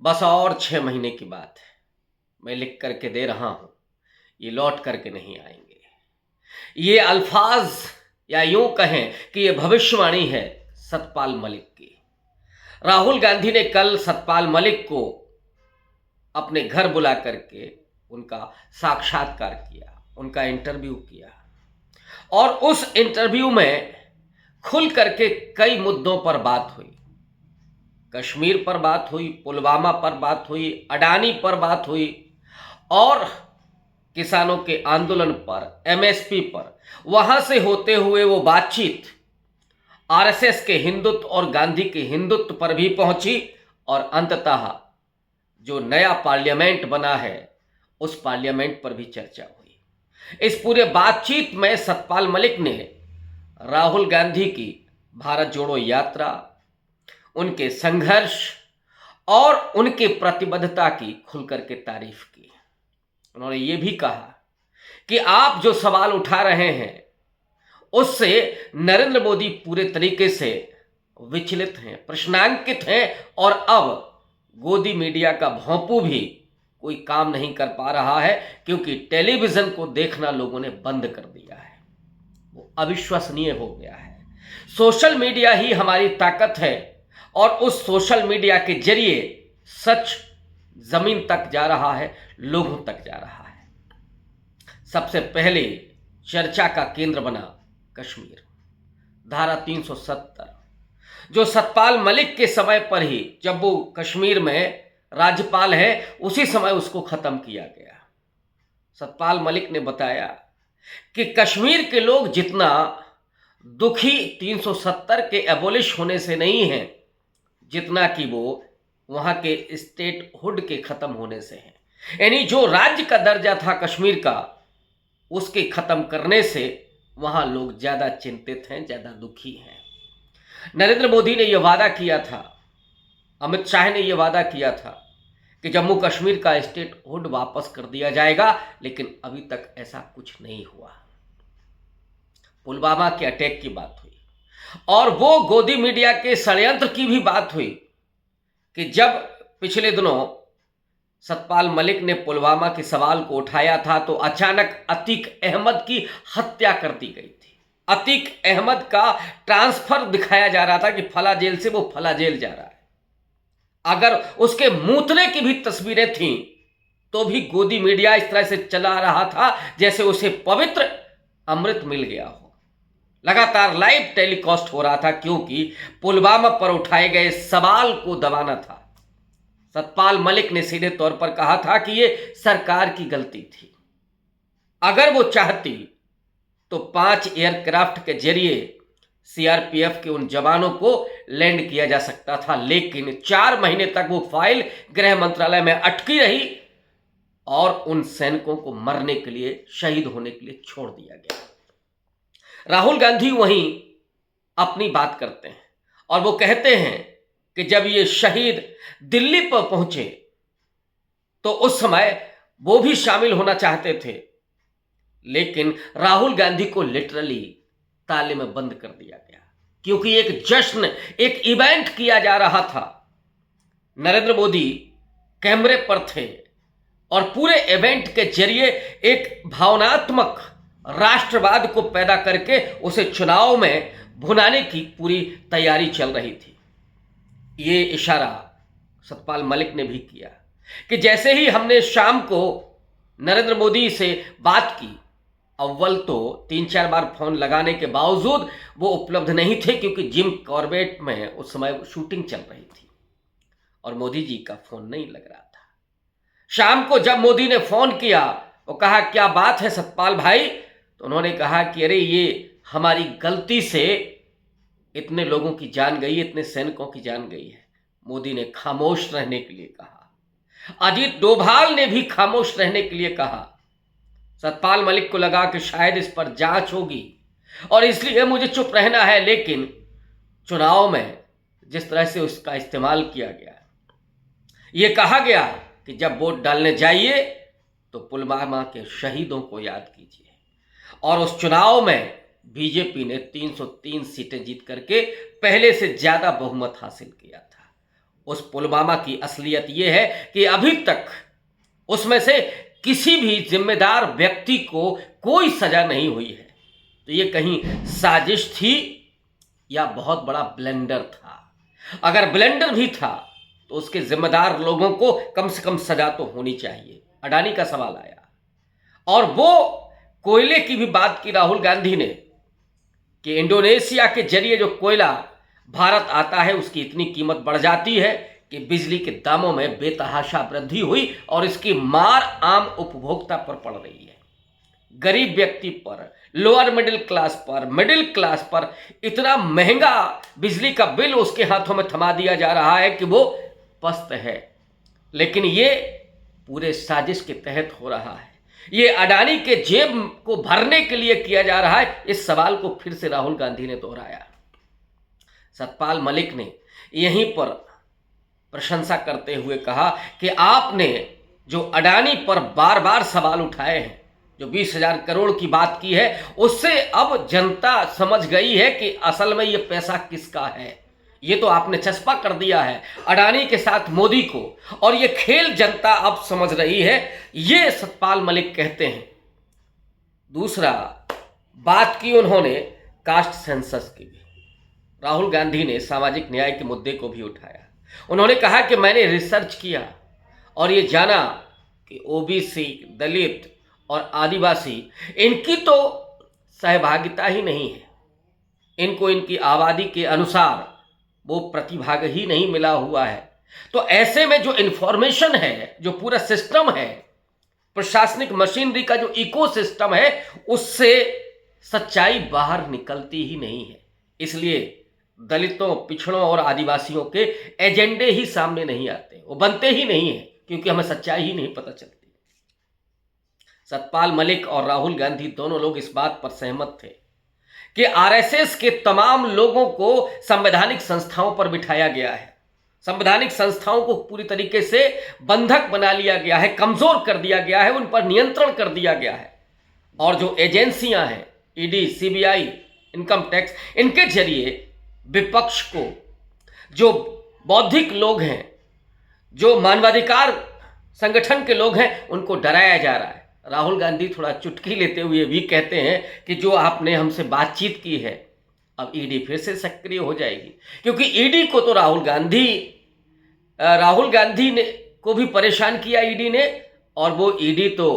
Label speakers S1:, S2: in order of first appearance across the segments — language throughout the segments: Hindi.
S1: बस और 6 महीने की बात है। मैं लिख करके दे रहा हूं, ये लौट करके नहीं आएंगे। ये अल्फाज या यूं कहें कि ये भविष्यवाणी है सतपाल मलिक की। राहुल गांधी ने कल सतपाल मलिक को अपने घर बुला करके उनका साक्षात्कार किया, उनका इंटरव्यू किया और उस इंटरव्यू में खुल करके कई मुद्दों पर बात हुई। कश्मीर पर बात हुई, पुलवामा पर बात हुई, अडानी पर बात हुई और किसानों के आंदोलन पर, एमएसपी पर। वहां से होते हुए वो बातचीत आरएसएस के हिंदुत्व और गांधी के हिंदुत्व पर भी पहुंची और अंततः जो नया पार्लियामेंट बना है उस पार्लियामेंट पर भी चर्चा हुई। इस पूरे बातचीत में सतपाल मलिक ने राहुल गांधी की भारत जोड़ो यात्रा, उनके संघर्ष और उनकी प्रतिबद्धता की खुल करके तारीफ की। उन्होंने ये भी कहा कि आप जो सवाल उठा रहे हैं उससे नरेंद्र मोदी पूरे तरीके से विचलित हैं, प्रश्नांकित हैं और अब गोदी मीडिया का भोंपू भी कोई काम नहीं कर पा रहा है, क्योंकि टेलीविजन को देखना लोगों ने बंद कर दिया है। वो अविश्वसनीय हो गया है। सोशल मीडिया ही हमारी ताकत है और उस सोशल मीडिया के जरिए सच जमीन तक जा रहा है, लोगों तक जा रहा है। सबसे पहले चर्चा का केंद्र बना कश्मीर, धारा 370, जो सतपाल मलिक के समय पर ही, जब वो कश्मीर में राज्यपाल है, उसी समय उसको खत्म किया गया। सतपाल मलिक ने बताया कि कश्मीर के लोग जितना दुखी 370 के एबोलिश होने से नहीं है, जितना कि वो वहां के स्टेटहुड के खत्म होने से है। यानी जो राज्य का दर्जा था कश्मीर का, उसके खत्म करने से वहां लोग ज्यादा चिंतित हैं, ज्यादा दुखी हैं। नरेंद्र मोदी ने यह वादा किया था, अमित शाह ने यह वादा किया था कि जम्मू कश्मीर का स्टेटहुड वापस कर दिया जाएगा, लेकिन अभी तक ऐसा कुछ नहीं हुआ। पुलवामा के अटैक की बात हुई और वो गोदी मीडिया के षड्यंत्र की भी बात हुई कि जब पिछले दिनों सतपाल मलिक ने पुलवामा के सवाल को उठाया था तो अचानक अतीक अहमद की हत्या कर दी गई थी। अतीक अहमद का ट्रांसफर दिखाया जा रहा था कि फला जेल से वो फला जेल जा रहा है। अगर उसके मूतने की भी तस्वीरें थीं तो भी गोदी मीडिया इस तरह से चला रहा था जैसे उसे पवित्र अमृत मिल गया हो। लगातार लाइव टेलीकास्ट हो रहा था, क्योंकि पुलवामा पर उठाए गए सवाल को दबाना था। सतपाल मलिक ने सीधे तौर पर कहा था कि यह सरकार की गलती थी। अगर वो चाहती तो 5 एयरक्राफ्ट के जरिए सीआरपीएफ के उन जवानों को लैंड किया जा सकता था, लेकिन 4 महीने तक वो फाइल गृह मंत्रालय में अटकी रही और उन सैनिकों को मरने के लिए, शहीद होने के लिए छोड़ दिया गया। राहुल गांधी वहीं अपनी बात करते हैं और वो कहते हैं कि जब ये शहीद दिल्ली पर पहुंचे तो उस समय वो भी शामिल होना चाहते थे, लेकिन राहुल गांधी को लिटरली ताले में बंद कर दिया गया, क्योंकि एक जश्न, एक इवेंट किया जा रहा था। नरेंद्र मोदी कैमरे पर थे और पूरे इवेंट के जरिए एक भावनात्मक राष्ट्रवाद को पैदा करके उसे चुनाव में भुनाने की पूरी तैयारी चल रही थी। ये इशारा सतपाल मलिक ने भी किया कि जैसे ही हमने शाम को नरेंद्र मोदी से बात की, अव्वल तो 3-4 बार फोन लगाने के बावजूद वो उपलब्ध नहीं थे, क्योंकि जिम कॉर्बेट में उस समय शूटिंग चल रही थी और मोदी जी का फोन नहीं लग रहा था। शाम को जब मोदी ने फोन किया, वो कहा क्या बात है सतपाल भाई, तो उन्होंने कहा कि अरे ये हमारी गलती से इतने लोगों की जान गई, इतने सैनिकों की जान गई है। मोदी ने खामोश रहने के लिए कहा। अजीत डोभाल ने भी खामोश रहने के लिए कहा। सतपाल मलिक को लगा कि शायद इस पर जांच होगी और इसलिए मुझे चुप रहना है, लेकिन चुनाव में जिस तरह से उसका इस्तेमाल किया गया, यह कहा गया कि जब वोट डालने जाइए तो पुलवामा के शहीदों को याद कीजिए। और उस चुनाव में बीजेपी ने 303 सीटें जीत करके पहले से ज्यादा बहुमत हासिल किया था। उस पुलवामा की असलियत ये है कि अभी तक उसमें से किसी भी जिम्मेदार व्यक्ति को कोई सजा नहीं हुई है। तो ये कहीं साजिश थी या बहुत बड़ा ब्लेंडर था। अगर ब्लेंडर भी था तो उसके जिम्मेदार लोगों को कम से कम सजा तो होनी चाहिए। अडानी का सवाल आया और वो कोयले की भी बात की राहुल गांधी ने कि इंडोनेशिया के जरिए जो कोयला भारत आता है उसकी इतनी कीमत बढ़ जाती है कि बिजली के दामों में बेतहाशा वृद्धि हुई और इसकी मार आम उपभोक्ता पर पड़ रही है। गरीब व्यक्ति पर, लोअर मिडिल क्लास पर इतना महंगा बिजली का बिल उसके हाथों में थमा दिया जा रहा है कि वो पस्त है। लेकिन ये पूरे साजिश के तहत हो रहा है। ये अडानी के जेब को भरने के लिए किया जा रहा है। इस सवाल को फिर से राहुल गांधी ने दोहराया। सतपाल मलिक ने यहीं पर प्रशंसा करते हुए कहा कि आपने जो अडानी पर बार बार सवाल उठाए हैं, जो 20,000 करोड़ की बात की है, उससे अब जनता समझ गई है कि असल में ये पैसा किसका है। ये तो आपने चस्पा कर दिया है अडानी के साथ मोदी को, और ये खेल जनता अब समझ रही है। ये सतपाल मलिक कहते हैं। दूसरा बात की उन्होंने कास्ट सेंसस की भी। राहुल गांधी ने सामाजिक न्याय के मुद्दे को भी उठाया। उन्होंने कहा कि मैंने रिसर्च किया और ये जाना कि ओबीसी, दलित और आदिवासी, इनकी तो सहभागिता ही नहीं है। इनको इनकी आबादी के अनुसार वो प्रतिभाग ही नहीं मिला हुआ है। तो ऐसे में जो इन्फॉर्मेशन है, जो पूरा सिस्टम है, प्रशासनिक मशीनरी का जो इकोसिस्टम है, उससे सच्चाई बाहर निकलती ही नहीं है। इसलिए दलितों, पिछड़ों और आदिवासियों के एजेंडे ही सामने नहीं आते, वो बनते ही नहीं है, क्योंकि हमें सच्चाई ही नहीं पता चलती। सतपाल मलिक और राहुल गांधी दोनों लोग इस बात पर सहमत थे कि आरएसएस के तमाम लोगों को संवैधानिक संस्थाओं पर बिठाया गया है। संवैधानिक संस्थाओं को पूरी तरीके से बंधक बना लिया गया है, कमजोर कर दिया गया है, उन पर नियंत्रण कर दिया गया है। और जो एजेंसियां हैं, ईडी, सीबीआई, इनकम टैक्स, इनके जरिए विपक्ष को, जो बौद्धिक लोग हैं, जो मानवाधिकार संगठन के लोग हैं, उनको डराया जा रहा है। राहुल गांधी थोड़ा चुटकी लेते हुए भी कहते हैं कि जो आपने हमसे बातचीत की है, अब ईडी फिर से सक्रिय हो जाएगी। क्योंकि ईडी को तो राहुल गांधी ने को भी परेशान किया ईडी ने, और वो ईडी तो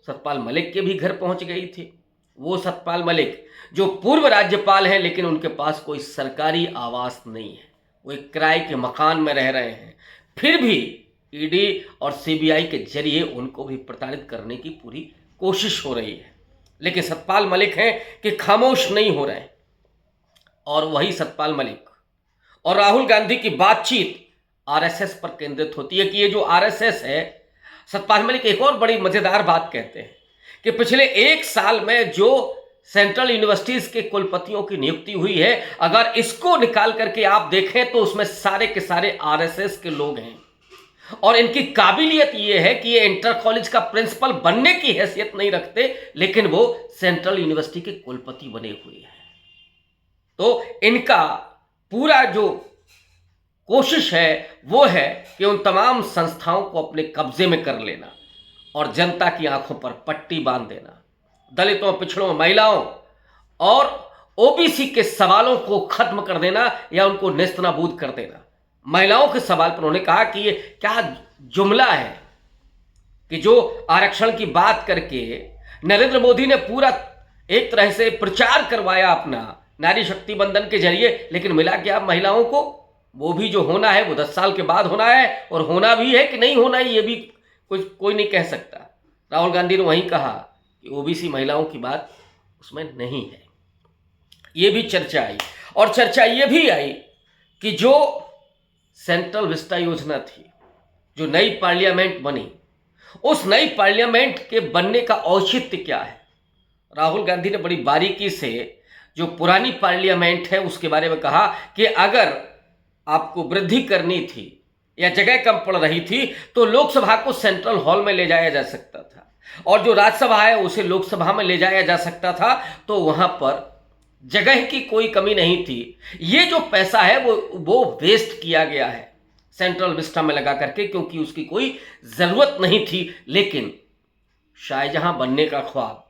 S1: सतपाल मलिक के भी घर पहुंच गई थी। वो सतपाल मलिक जो पूर्व राज्यपाल हैं, लेकिन उनके पास कोई सरकारी आवास नहीं है, वो एक किराए के मकान में रह रहे हैं। फिर भी ईडी और सीबीआई के जरिए उनको भी प्रताड़ित करने की पूरी कोशिश हो रही है। लेकिन सतपाल मलिक हैं कि खामोश नहीं हो रहे हैं। और वही सतपाल मलिक और राहुल गांधी की बातचीत आरएसएस पर केंद्रित होती है कि ये जो आरएसएस है, सतपाल मलिक एक और बड़ी मजेदार बात कहते हैं कि पिछले 1 साल में जो सेंट्रल यूनिवर्सिटीज के कुलपतियों की नियुक्ति हुई है, अगर इसको निकाल करके आप देखें तो उसमें सारे के सारे आरएसएस के लोग हैं। और इनकी काबिलियत यह है कि ये इंटर कॉलेज का प्रिंसिपल बनने की हैसियत नहीं रखते, लेकिन वो सेंट्रल यूनिवर्सिटी के कुलपति बने हुए हैं। तो इनका पूरा जो कोशिश है वो है कि उन तमाम संस्थाओं को अपने कब्जे में कर लेना और जनता की आंखों पर पट्टी बांध देना। दलितों, पिछड़ों, महिलाओं और ओबीसी के सवालों को खत्म कर देना या उनको नेस्तनाबूद कर देना। महिलाओं के सवाल पर उन्होंने कहा कि ये क्या जुमला है कि जो आरक्षण की बात करके नरेंद्र मोदी ने पूरा एक तरह से प्रचार करवाया अपना नारी शक्ति बंधन के जरिए, लेकिन मिला क्या महिलाओं को? वो भी जो होना है वो 10 साल के बाद होना है, और होना भी है कि नहीं होना है ये भी कोई नहीं कह सकता। राहुल गांधी ने वहीं कहा कि ओबीसी महिलाओं की बात उसमें नहीं है। ये भी चर्चा आई, और चर्चा ये भी आई कि जो सेंट्रल विस्टा योजना थी, जो नई पार्लियामेंट बनी, उस नई पार्लियामेंट के बनने का औचित्य क्या है। राहुल गांधी ने बड़ी बारीकी से जो पुरानी पार्लियामेंट है उसके बारे में कहा कि अगर आपको वृद्धि करनी थी या जगह कम पड़ रही थी तो लोकसभा को सेंट्रल हॉल में ले जाया जा सकता था, और जो राज्यसभा है उसे लोकसभा में ले जाया जा सकता था, तो वहां पर जगह की कोई कमी नहीं थी। ये जो पैसा है वो वेस्ट किया गया है। सेंट्रल विस्टा में लगा करके, क्योंकि उसकी कोई ज़रूरत नहीं थी। लेकिन शाहजहां बनने का ख्वाब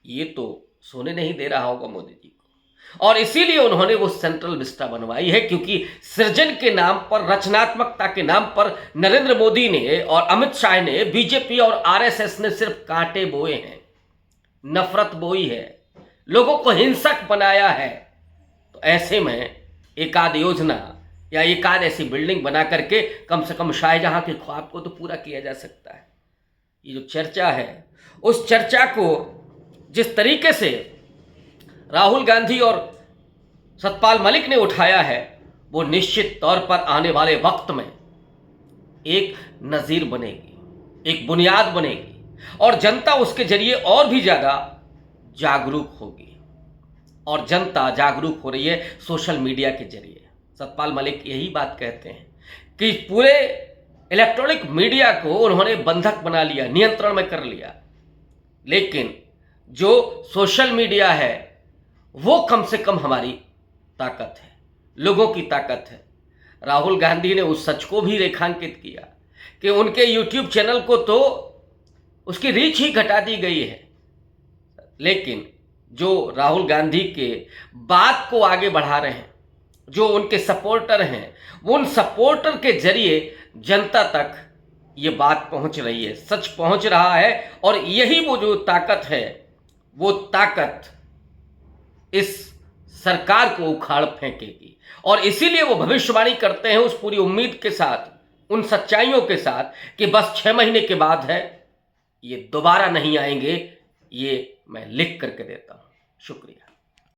S1: ये तो सोने नहीं दे रहा होगा मोदी जी को, और इसीलिए उन्होंने वो सेंट्रल विस्टा बनवाई है, क्योंकि सृजन के नाम पर, रचनात्मकता के नाम पर नरेंद्र मोदी ने और अमित शाह ने, बीजेपी और आरएसएस ने सिर्फ कांटे बोए हैं, नफरत बोई है, लोगों को हिंसक बनाया है। तो ऐसे में एक आध योजना या एक आध ऐसी बिल्डिंग बना करके कम से कम शाहजहां के ख्वाब को तो पूरा किया जा सकता है। ये जो चर्चा है, उस चर्चा को जिस तरीके से राहुल गांधी और सतपाल मलिक ने उठाया है, वो निश्चित तौर पर आने वाले वक्त में एक नज़ीर बनेगी, एक बुनियाद बनेगी, और जनता उसके जरिए और भी ज़्यादा जागरूक होगी। और जनता जागरूक हो रही है सोशल मीडिया के जरिए। सतपाल मलिक यही बात कहते हैं कि पूरे इलेक्ट्रॉनिक मीडिया को उन्होंने बंधक बना लिया, नियंत्रण में कर लिया, लेकिन जो सोशल मीडिया है वो कम से कम हमारी ताकत है, लोगों की ताकत है। राहुल गांधी ने उस सच को भी रेखांकित किया कि उनके यूट्यूब चैनल को तो उसकी रीच ही घटा दी गई है, लेकिन जो राहुल गांधी के बात को आगे बढ़ा रहे हैं, जो उनके सपोर्टर हैं, वो उन सपोर्टर के जरिए जनता तक ये बात पहुंच रही है, सच पहुंच रहा है। और यही वो जो ताकत है, वो ताकत इस सरकार को उखाड़ फेंकेगी। और इसीलिए वो भविष्यवाणी करते हैं उस पूरी उम्मीद के साथ, उन सच्चाइयों के साथ, कि बस 6 महीने के बाद है, ये दोबारा नहीं आएंगे। ये मैं लिख करके देता हूं। शुक्रिया।